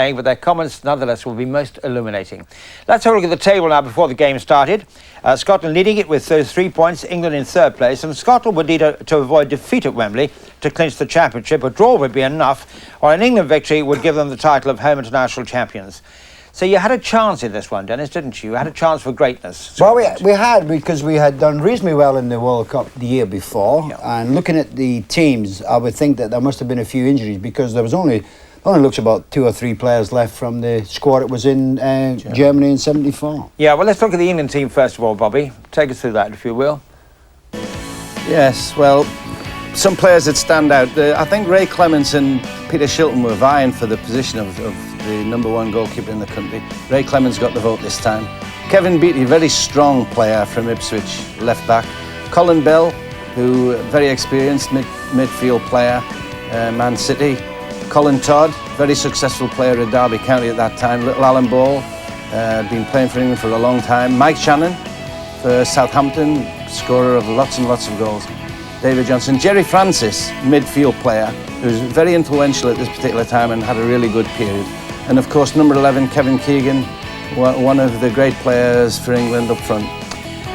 but their comments nonetheless will be most illuminating. Let's have a look at the table now before the game started. Scotland leading it with those 3 points, England in third place, and Scotland would need to avoid defeat at Wembley to clinch the championship. A draw would be enough, while an England victory would give them the title of home international champions. So you had a chance in this one, Dennis, didn't you? You had a chance for greatness. Well, we had, because we had done reasonably well in the World Cup the year before. Yeah. And looking at the teams, I would think that there must have been a few injuries, because there was only looks about 2 or 3 players left from the squad that was in Germany in '74. Yeah, well, let's look at the England team first of all, Bobby. Take us through that, if you will. Yes, well, some players that stand out. I think Ray Clemence and Peter Shilton were vying for the position of the #1 goalkeeper in the country. Ray Clemence got the vote this time. Kevin Beattie, very strong player from Ipswich, left back. Colin Bell, who very experienced midfield player, Man City. Colin Todd, very successful player at Derby County at that time. Little Alan Ball, been playing for England for a long time. Mike Shannon for Southampton, scorer of lots and lots of goals. David Johnson. Jerry Francis, midfield player, who's very influential at this particular time and had a really good period. And of course, number 11, Kevin Keegan, one of the great players for England up front.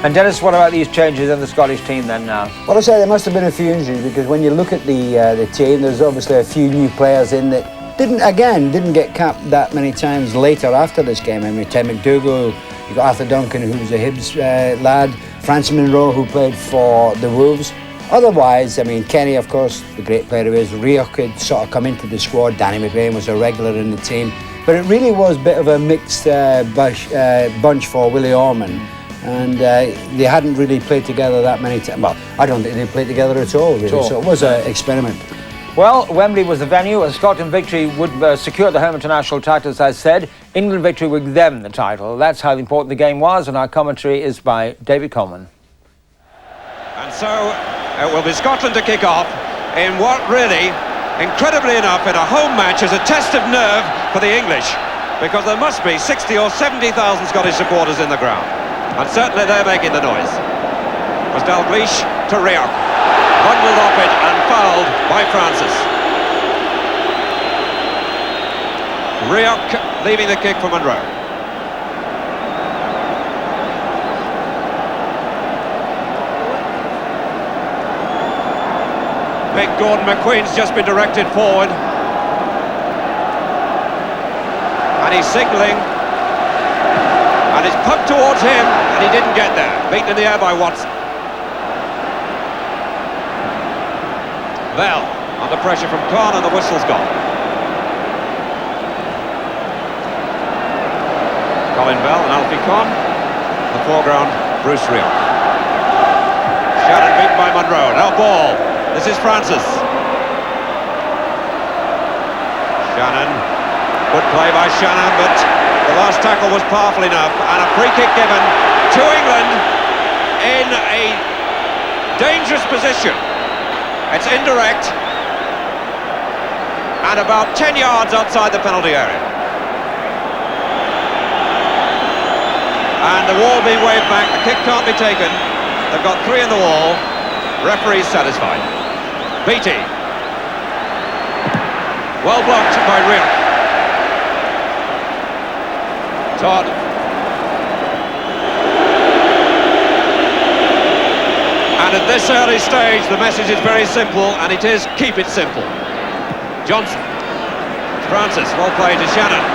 And Dennis, what about these changes in the Scottish team then now? Well, I say there must have been a few injuries, because when you look at the team, there's obviously a few new players in that didn't get capped that many times later after this game. I mean, Tim McDougall, you got Arthur Duncan, who was a Hibs lad, Francis Monroe, who played for the Wolves. Otherwise, I mean, Kenny, of course, the great player he is, Rioch had sort of come into the squad. Danny McLean was a regular in the team. But it really was a bit of a mixed bunch for Willie Orman. And they hadn't really played together that many times. Well, I don't think they played together at all, really. So it was an experiment. Well, Wembley was the venue. A Scotland victory would secure the home international title, as I said. England victory would give them the title. That's how important the game was, and our commentary is by David Coleman. And so it will be Scotland to kick off in what really, incredibly enough, in a home match is a test of nerve for the English, because there must be 60 or 70,000 Scottish supporters in the ground. And certainly they're making the noise. It was Dalglish to Rioch. Bundled off it and fouled by Francis. Rioch leaving the kick for Monroe. Big Gordon McQueen's just been directed forward. And he's signalling. And it's pumped towards him, and he didn't get there. Beaten in the air by Watson. Bell, under pressure from Kahn, and the whistle's gone. Colin Bell and Alfie Kahn. The foreground, Bruce Rioch. Shannon beaten by Monroe. Now ball. This is Francis. Shannon. Good play by Shannon, but the last tackle was powerful enough, and a free kick given to England in a dangerous position. It's indirect and about 10 yards outside the penalty area. And the wall being waved back, the kick can't be taken. They've got 3 in the wall. Referee's satisfied. Beattie. Well blocked by Rioch. Todd. And at this early stage, the message is very simple, and it is keep it simple. Johnson. Francis, well played to Shannon.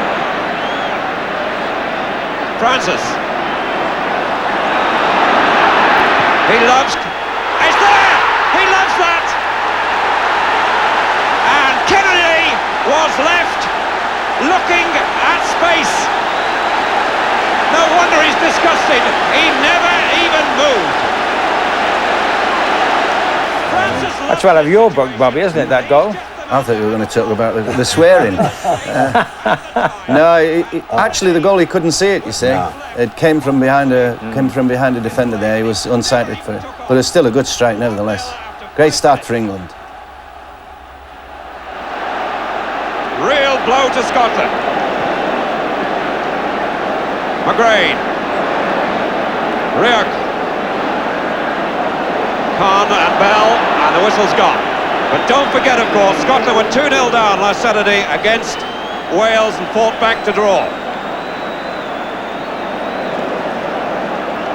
Francis. He loves... It's there! He loves that! And Kennedy was left looking at space. No wonder he's disgusted. He never even moved. That's right out of your book, Bobby, isn't it, that goal? I thought you were going to talk about the swearing. No, actually the goalie couldn't see it, you see. No. It came from behind a defender there. He was unsighted for it. But it's still a good strike nevertheless. Great start for England. Real blow to Scotland. McGrain. Rioch. Kahn and Bell, and the whistle's gone. But don't forget, of course, Scotland were 2-0 down last Saturday against Wales and fought back to draw.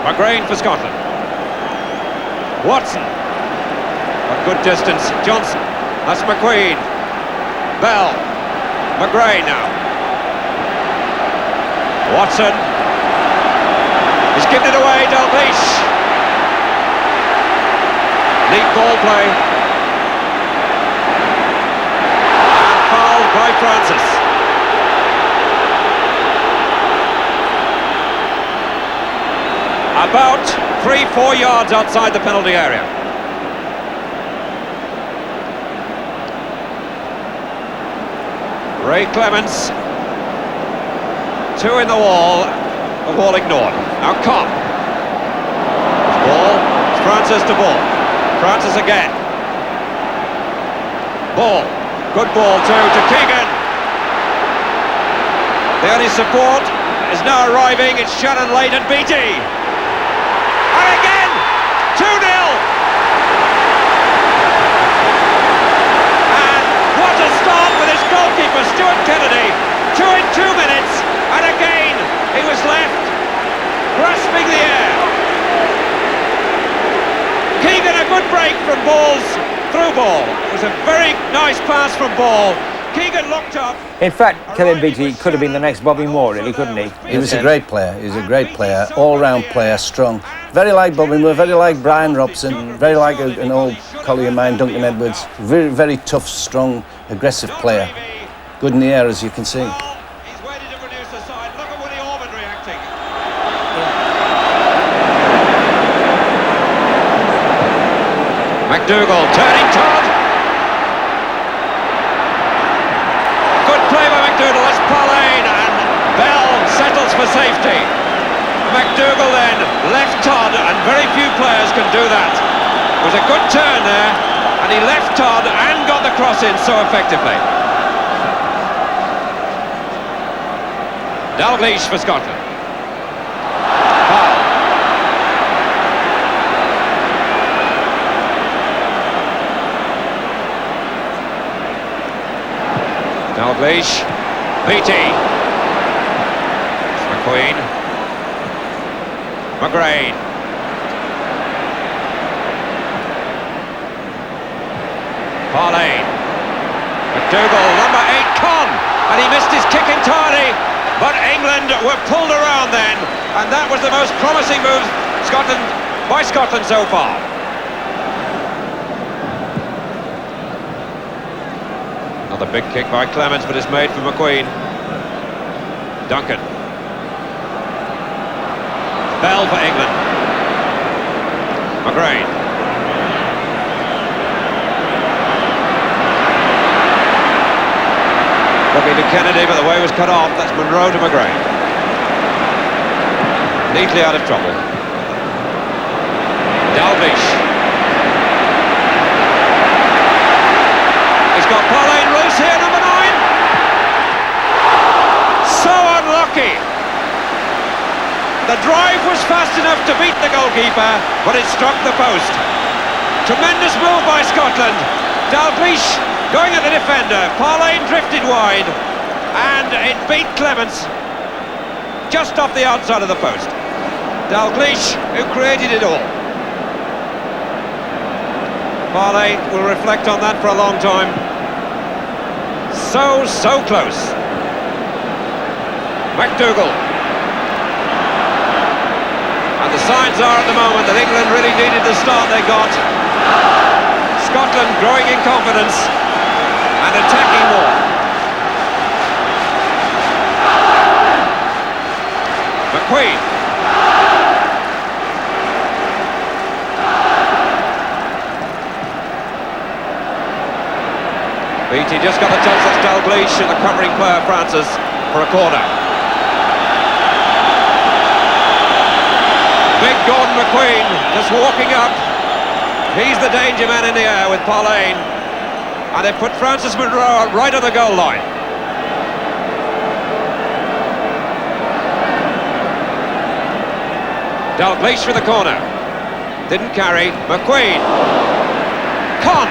McGrain for Scotland. Watson. A good distance. Johnson. That's McQueen. Bell. McGrain now. Watson. He's given it away, Dalglish. Neat ball play. And fouled by Francis. About 3-4 yards outside the penalty area. Ray Clements. Two in the wall. The wall ignored. Now Cobb. Ball. Francis to Ball. Francis again. Ball. Good ball too to Keegan. The only support is now arriving. It's Shannon late and Beattie. And again, 2-0. And what a start for this goalkeeper, Stuart Kennedy. 2 in 2 minutes, and again he was left grasping the air. Keegan, a good break from Ball's through ball. It was a very nice pass from Ball. Keegan looked up. In fact, Kevin Beattie could have been the next Bobby Moore, really, couldn't he? He was a great player. He was a great player, all-round player, strong. Very like Bobby Moore, very like Brian Robson, very like an old colleague of mine, Duncan Edwards. Very, very tough, strong, aggressive player. Good in the air, as you can see. He's waiting to produce the side. Look at Woody Orban reacting. McDougall turning Todd. Good play by McDougall. That's Pauline, and Bell settles for safety. McDougall then left Todd, and very few players can do that. It was a good turn there, and he left Todd and got the cross in so effectively. Dalglish for Scotland. Foul. Dalglish. Beattie. McQueen. McGrain. Pauline. McDougall, number 8, Con, and he missed his kick entirely, but England were pulled around then, and that was the most promising move by Scotland so far. Another big kick by Clements, but it's made for McQueen. Duncan. Bell for England. McGrain. Looking to Kennedy, but the way was cut off. That's Monroe to McGrain. Neatly out of trouble. Dalglish. He's got Pauline loose here, number 9. So unlucky. The drive was fast enough to beat the goalkeeper, but it struck the post. Tremendous move by Scotland. Dalglish going at the defender. Pauline drifted wide, and it beat Clements just off the outside of the post. Dalglish, who created it all. Pauline will reflect on that for a long time. So close. McDougall. And the signs are at the moment that England really needed the start they got. Scotland growing in confidence and attacking more. McQueen. Beattie just got the chance. That's Dalglish and the covering player Francis for a corner. Big Gordon McQueen just walking up. He's the danger man in the air with Pauline. And they put Francis Monroe right on the goal line. Dalglish for the corner. Didn't carry. McQueen. Con.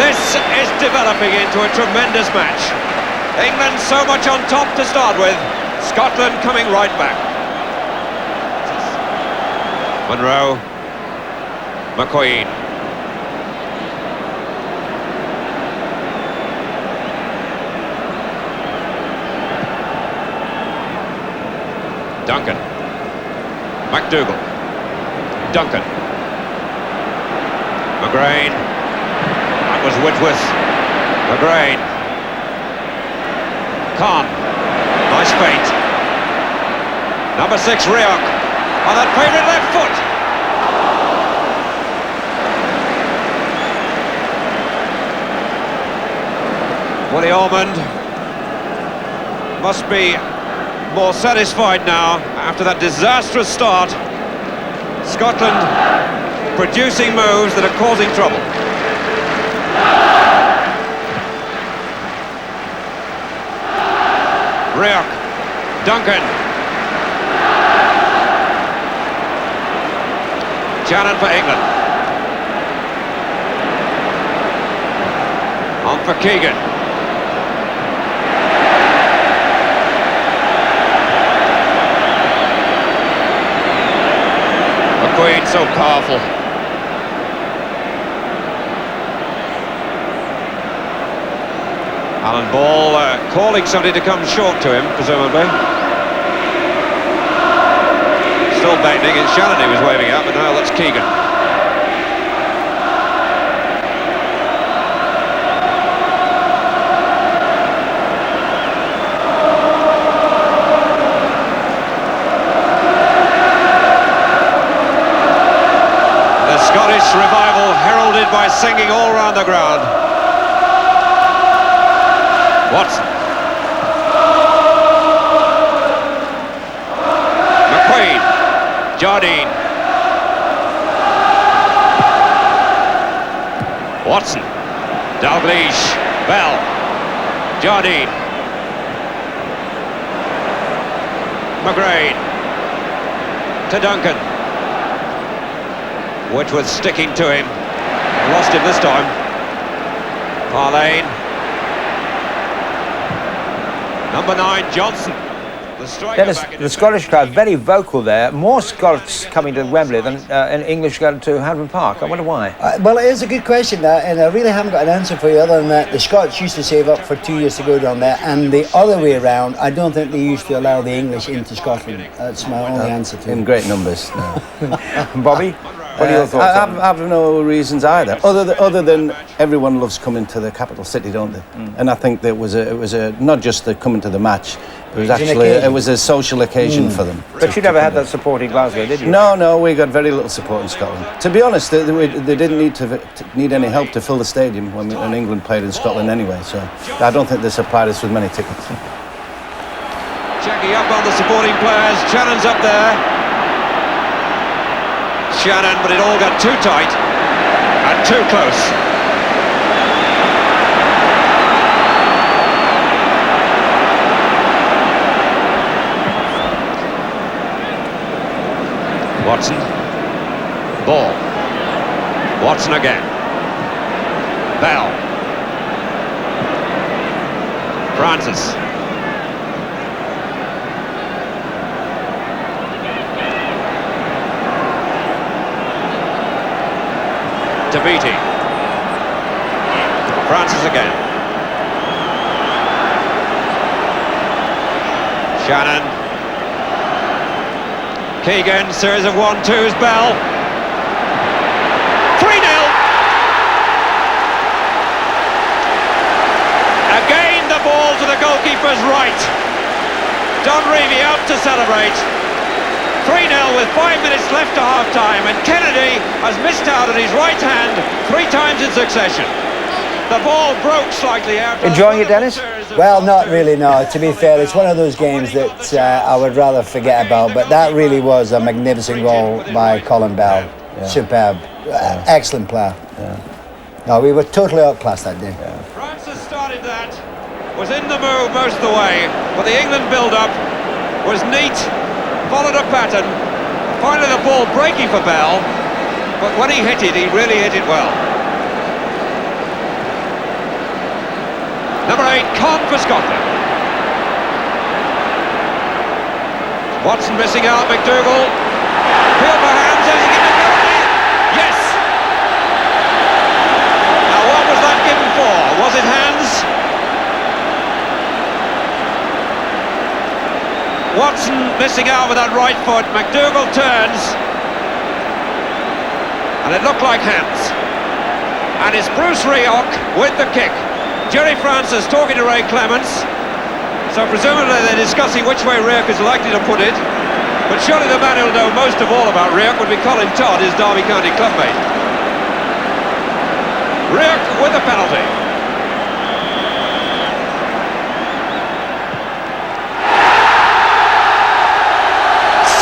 This is developing into a tremendous match. England so much on top to start with, Scotland coming right back. Monroe, McQueen. Duncan. McDougall. Duncan. McGrain. That was Whitworth. McGrain. Khan. Nice feint. Number 6, Rioch. On that favourite left foot. Willie Ormond must be more satisfied now after that disastrous start. Scotland producing moves that are causing trouble. Rioch, Duncan. Shannon for England. On for Keegan. McQueen so powerful. Alan Ball calling somebody to come short to him, presumably. Still beckoning, it's Shannon he was waving at, but now that's Keegan. The Scottish revival heralded by singing all round the ground. Watson. McQueen. Jardine. Watson. Dalglish. Bell. Jardine. McGrain. To Duncan. Whitworth sticking to him. Lost him this time. Parlane. Number 9, Johnson. The striker Dennis, back in the Scottish crowd very vocal there. More Scots coming to Wembley than English going to Hampden Park. I wonder why. Well, it is a good question, that, and I really haven't got an answer for you other than that the Scots used to save up for 2 years to go down there, and the other way around, I don't think they used to allow the English into Scotland. That's my only answer to it. In great numbers. Bobby, what are your thoughts? I have no reasons either, other than everyone loves coming to the capital city, don't they? And I think that it was a not just the coming to the match. It was a social occasion for them. But you never had that support in Glasgow, did you? No, we got very little support in Scotland. To be honest, they didn't need any help to fill the stadium when England played in Scotland anyway. So I don't think they supplied us with many tickets. Checking up on the supporting players. Shannon's up there. Shannon, but it all got too tight and too close. Watson. Ball. Watson again. Bell. Francis. Daviti. Francis again. Shannon. Keegan, series of 1-2s, Bell. 3-0. Again the ball to the goalkeeper's right. Don Revie out to celebrate. 3-0 with 5 minutes left to half-time, and Kennedy has missed out on his right hand 3 times in succession. The ball broke slightly out. Enjoying it, Dennis? Well, not really, no. To be fair, it's one of those games that I would rather forget about, but that really was a magnificent goal by Colin Bell. Yeah. Superb. Excellent player. Yeah. No, we were totally outclassed that day. Yeah. Francis started that, was in the move most of the way, but the England build-up was neat, followed a pattern. Finally the ball breaking for Bell, but when he hit it, he really hit it well. Number 8, Con for Scotland. Watson missing out, McDougall. Appeal for hands, is he given a penalty? Yes! Now what was that given for? Was it hands? Watson missing out with that right foot. McDougall turns. And it looked like hands. And it's Bruce Rioch with the kick. Jerry Francis talking to Ray Clements. So presumably they're discussing which way Rioch is likely to put it. But surely the man who'll know most of all about Rioch would be Colin Todd, his Derby County clubmate. Rioch with a penalty.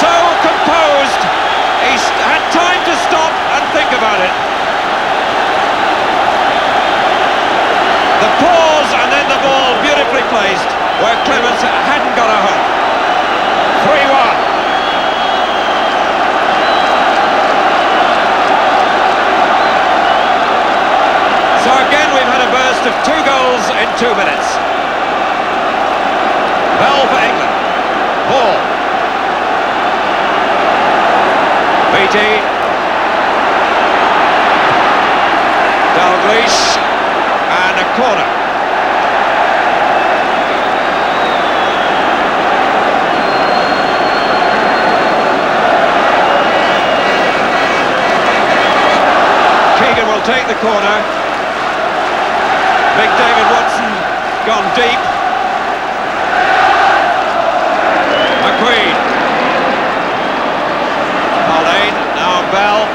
So composed. He's had time to stop and think about it. The pause and then the ball beautifully placed where Clements hadn't got a hook. 3-1. So again we've had a burst of 2 goals in 2 minutes. Bell for England. Ball. Beattie. Dalglish. And a corner. Keegan will take the corner. Big David Watson gone deep. McQueen. Haldane, now Bell.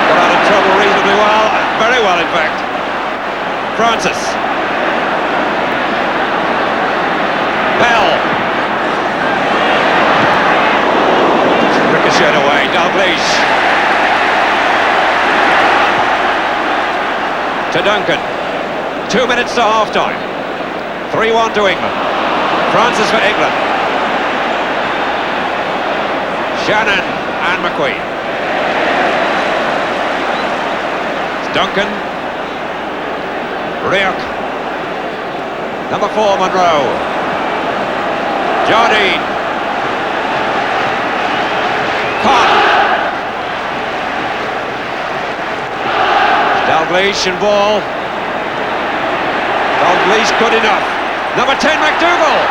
Got out of trouble reasonably well, very well in fact. Francis. Bell. Ricocheted away, Dalglish. To Duncan. 2 minutes to half-time. 3-1 to England. Francis for England. Shannon and McQueen. It's Duncan. Rioch. Number 4, Monroe. Jardine. Con. Dalglish and ball. Dalglish good enough. Number 10, McDougall.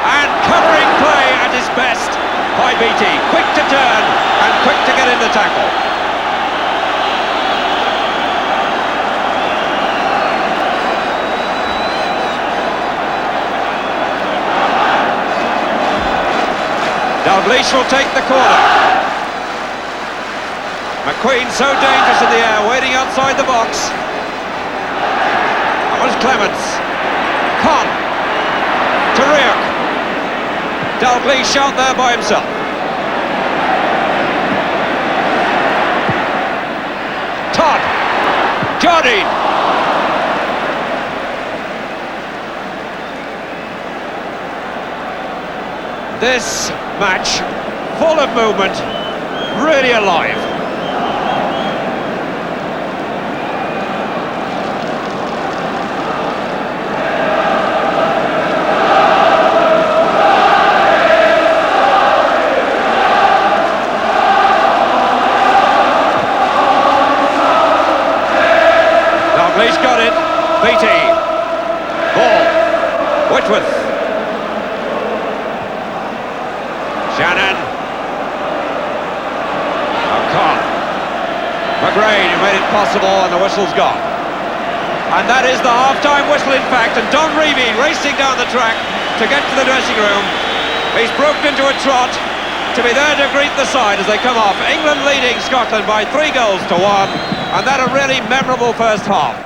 And covering play at his best by Beattie. Quick to turn and quick to get in the tackle. Dalglish will take the corner. McQueen so dangerous in the air, waiting outside the box. That was Clements. Con. To Rioch. Dalglish out there by himself. Todd. Jardine. This match, full of movement, really alive. Dalglish got it. Beattie. Ball. Whitworth. Shannon. Con. McGrain, who made it possible, and the whistle's gone. And that is the half-time whistle, in fact, and Don Reevy racing down the track to get to the dressing room. He's broken into a trot to be there to greet the side as they come off. England leading Scotland by 3 goals to 1, and that a really memorable first half.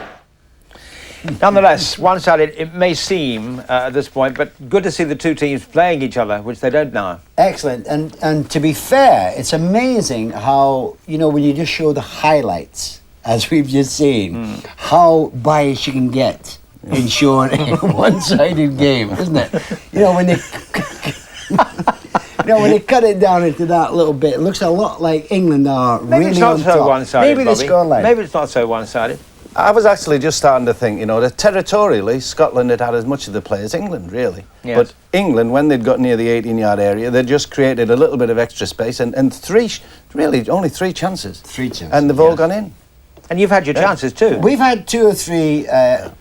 Nonetheless, one-sided it may seem at this point, but good to see the two teams playing each other, which they don't now. Excellent, and to be fair, it's amazing how, you know, when you just show the highlights, as we've just seen, how biased you can get in showing a one-sided game, isn't it? You know, when they... You know, when they cut it down into that little bit, it looks a lot like England are Maybe really it's not on so top. one-sided, Maybe the Bobby. scoreline. Maybe it's not so one-sided. I was actually just starting to think, you know, that territorially, Scotland had as much of the play as England, really. Yes. But England, when they'd got near the 18-yard area, they just created a little bit of extra space and only three chances. 3 chances. And they've all gone in. And you've had your chances too. We've had 2 or 3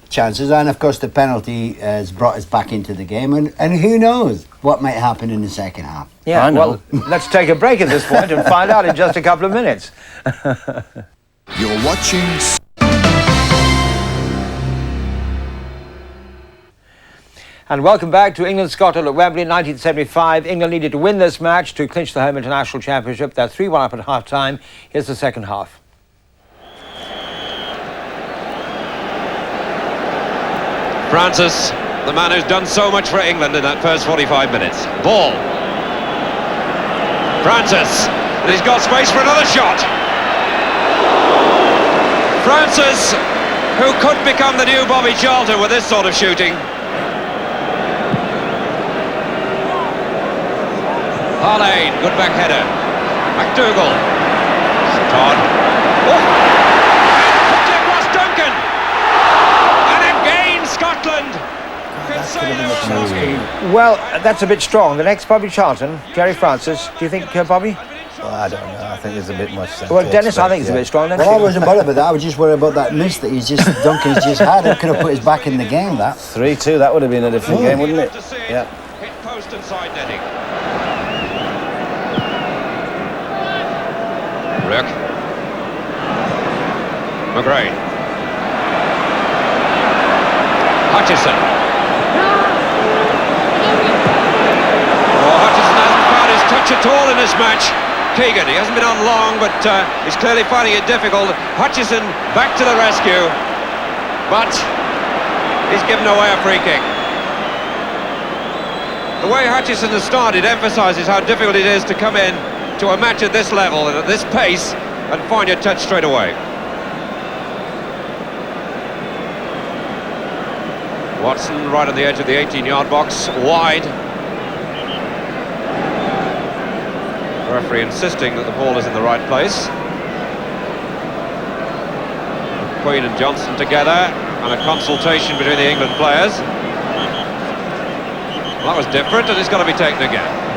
chances, and of course the penalty has brought us back into the game, and who knows what might happen in the second half. Yeah, I know. well, let's take a break at this point and find out in just a couple of minutes. You're watching... And welcome back to England-Scotland at Wembley in 1975. England needed to win this match to clinch the home international championship. They're 3-1 up at half-time. Here's the second half. Francis, the man who's done so much for England in that first 45 minutes. Ball. Francis, and he's got space for another shot. Francis, who could become the new Bobby Charlton with this sort of shooting. Harlane, good back header. McDougall. Todd. Oh! Quickly across Duncan. And again Scotland can say they were. Well, that's a bit strong. The next Bobby Charlton, Jerry Francis. Do you think, Bobby? Well, I don't know. I think there's a bit much. Well, Dennis, I think it's a bit strong. Well, I wasn't worried about that. I was just worried about that miss that Duncan's just had. It could have put us back in the game, that. 3-2, that would have been a different game, wouldn't it? Yeah. Hit post and side netting. Rook. McGrain. Hutchison. Oh, Hutchison hasn't found his touch at all in this match. Keegan, he hasn't been on long, but he's clearly finding it difficult. Hutchison back to the rescue, but he's given away a free kick. The way Hutchison has started emphasises how difficult it is to come in to a match at this level and at this pace and find your touch straight away. Watson right on the edge of the 18-yard box, wide. The referee insisting that the ball is in the right place. Queen and Johnson together and a consultation between the England players. Well, that was different and it's got to be taken again.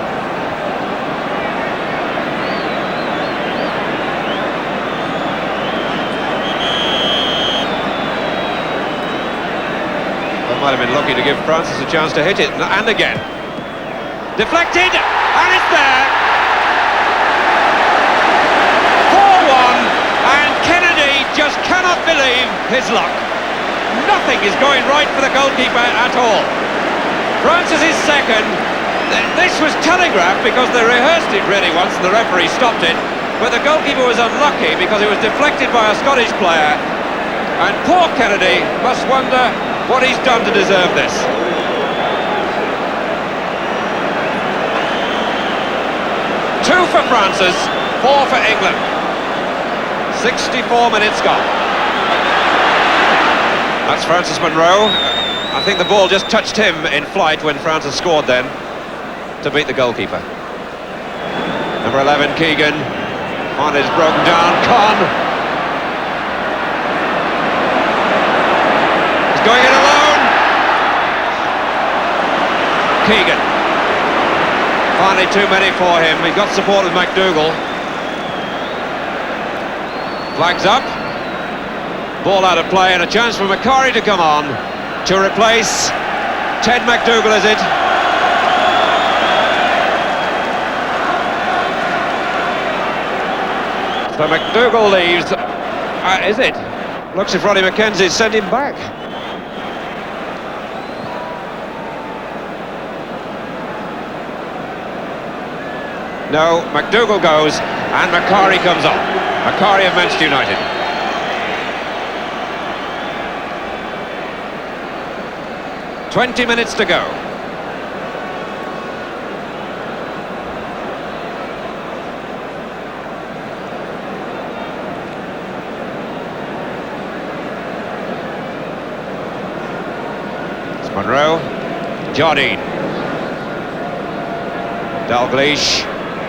Might have been lucky to give Francis a chance to hit it, and again. Deflected, and it's there! 4-1, and Kennedy just cannot believe his luck. Nothing is going right for the goalkeeper at all. Francis is second. This was telegraphed because they rehearsed it really once and the referee stopped it, but the goalkeeper was unlucky because it was deflected by a Scottish player, and poor Kennedy must wonder what he's done to deserve this. Two for Francis, 4 for England. 64 minutes gone. That's Francis Monroe. I think the ball just touched him in flight when Francis scored then to beat the goalkeeper. Number 11, Keegan. Finally, it's broken down. Conn. Going it alone. Keegan. Finally too many for him. He got support with McDougall. Flags up. Ball out of play and a chance for McCarry to come on to replace Ted McDougall, is it? So McDougall leaves. Is it? Looks as if Ronnie McKenzie's sent him back. No, McDougall goes and McCarry comes on. McCarry of Manchester United. "20 minutes to go. It's Monroe. Jardine. Dalglish.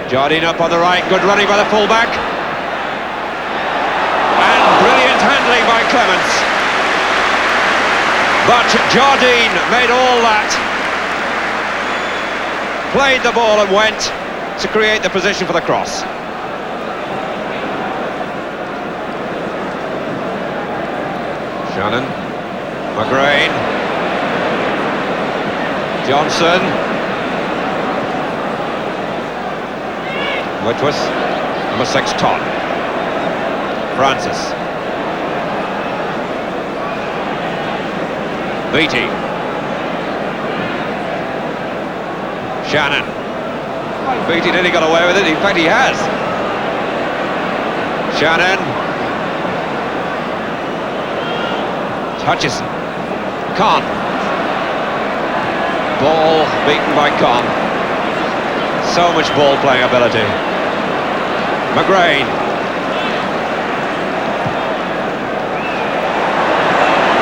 Jardine up on the right, good running by the fullback. And brilliant handling by Clements. But Jardine made all that. Played the ball and went to create the position for the cross. Shannon, McGrain, Johnson, Whitworth, number 6, Todd, Francis, Beattie, Shannon. Beattie nearly got away with it, in fact he has. Shannon. Hutchison. Khan. Ball beaten by Khan. So much ball playing ability. McGrain.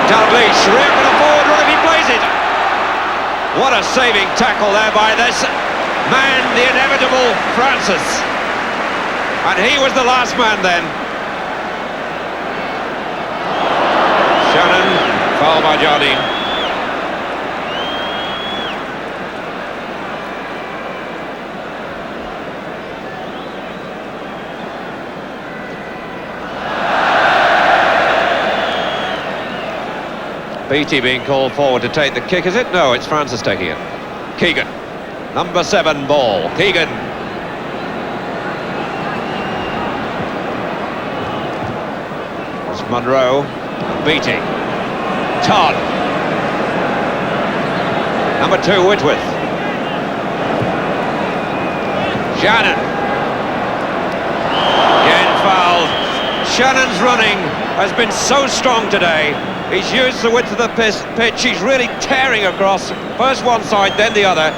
Dalglish, ripping it forward, right, he plays it. What a saving tackle there by this man, the inevitable Francis. And he was the last man then. Shannon, foul by Jardine. Beattie being called forward to take the kick, is it? No, it's Francis taking it. Keegan, number 7 ball. Keegan. It's Munro. Beattie. Todd. Number 2, Whitworth. Shannon. Again fouled. Shannon's running has been so strong today. He's used the width of the pitch. He's really tearing across. First one side, then the other.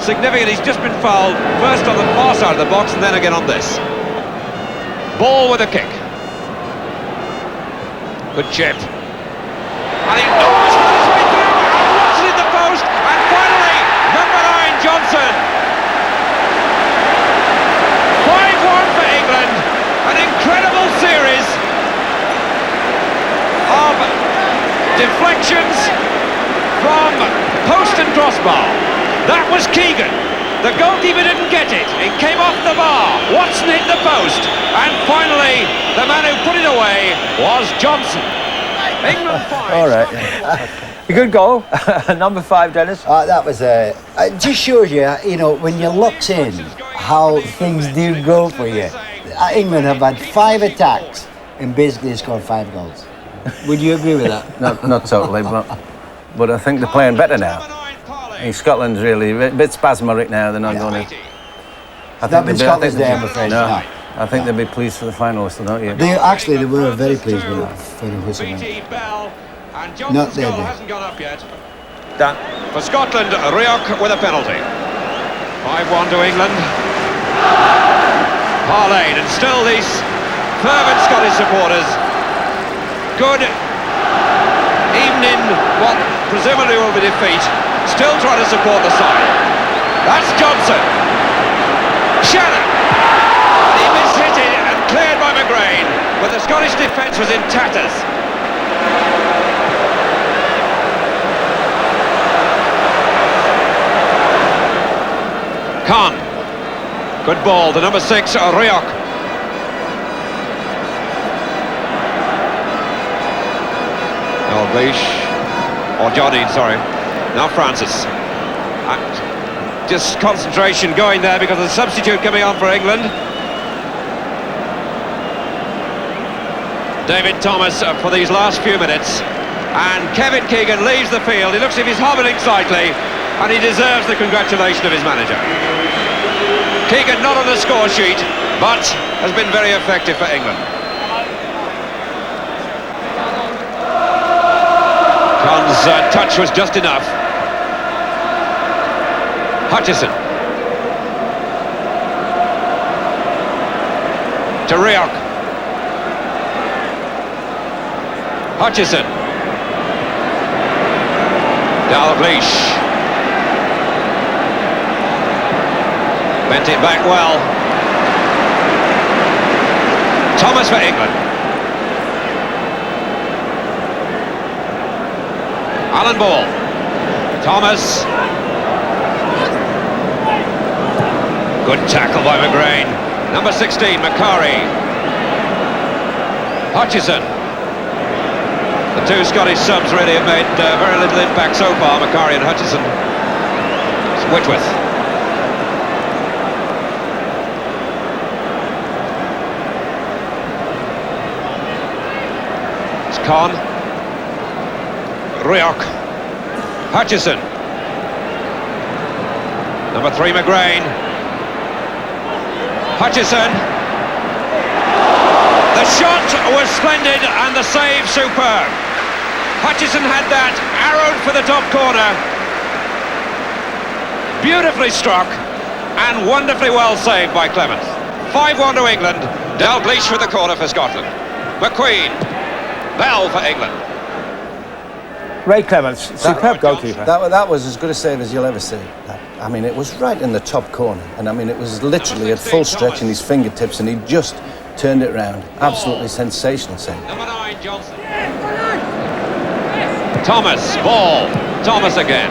Significant, he's just been fouled. First on the far side of the box and then again on this. Ball with a kick. Good chip. And he it's run his way through and lost it in the post. And finally, number 9, Johnson. 5-1 for England. An incredible series of deflections from post and crossbar. That was Keegan. The goalkeeper didn't get it. It came off the bar. Watson hit the post. And finally, the man who put it away was Johnson. England 5. All right. A good goal. Number 5, Dennis. That was it just shows you, you know, when you're locked in, how things do go for you. England have had 5 attacks and basically scored 5 goals. Would you agree with that? Not totally, but I think they're playing better now. I think Scotland's really a bit spasmodic now. They're not going to. Scotland's there, I'm afraid. No, I think they'll be pleased for the final whistle, don't you? They were very pleased with that final whistle. Not there. Hasn't gone up yet. Done. For Scotland, Rioch with a penalty. 5-1 to England. Parlayed, and still these fervent Scottish supporters. Good, even in what presumably will be defeat, still trying to support the side. That's Johnson. Shannon. He mishit it and cleared by McGrain, but the Scottish defence was in tatters. Khan. Good ball, the number 6, Rioch. Dalglish, or Jardine, sorry. Now Francis. And just concentration going there because of the substitute coming on for England. David Thomas for these last few minutes. And Kevin Keegan leaves the field. He looks as if he's hobbling slightly, and he deserves the congratulation of his manager. Keegan not on the score sheet, but has been very effective for England. Khan's touch was just enough. Hutchison. To Rioch. Hutchison. Dalglish. Bent it back well. Thomas for England. Alan Ball. Thomas. Good tackle by McGrain. Number 16, Macari. Hutchison. The two Scottish subs really have made very little impact so far, Macari and Hutchison. It's Whitworth. It's Con. Rioch. Hutchison. Number 3, McGrain. Hutchison. The shot was splendid and the save superb. Hutchison had that arrowed for the top corner. Beautifully struck and wonderfully well saved by Clements. 5-1 to England. Dalgleish with the corner for Scotland. McQueen. Bell for England. Ray Clements, superb goalkeeper. That was as good a save as you'll ever see. I mean, it was right in the top corner, and I mean, it was literally at full stretch in his fingertips, and he just turned it round. Absolutely sensational save. Number 9, Johnson. Thomas, Ball. Thomas again.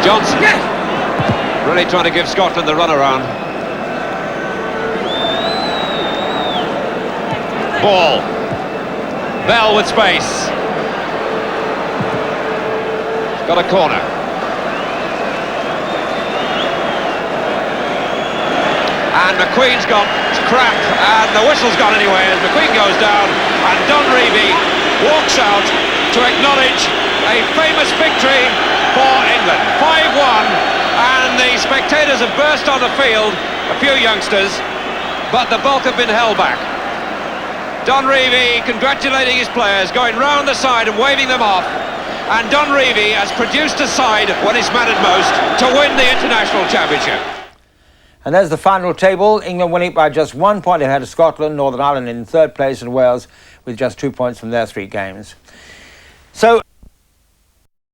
Johnson. Really trying to give Scotland the runaround. Ball. Bell with space. Got a corner. And McQueen's got crap, and the whistle's gone anyway as McQueen goes down, and Don Revie walks out to acknowledge a famous victory for England. 5-1, and the spectators have burst on the field, a few youngsters, but the bulk have been held back. Don Revie congratulating his players, going round the side and waving them off. And Don Revie has produced a side when it's mattered most to win the International Championship. And there's the final table. England winning by just 1 point ahead of Scotland, Northern Ireland in third place, and Wales with just 2 points from their 3 games. So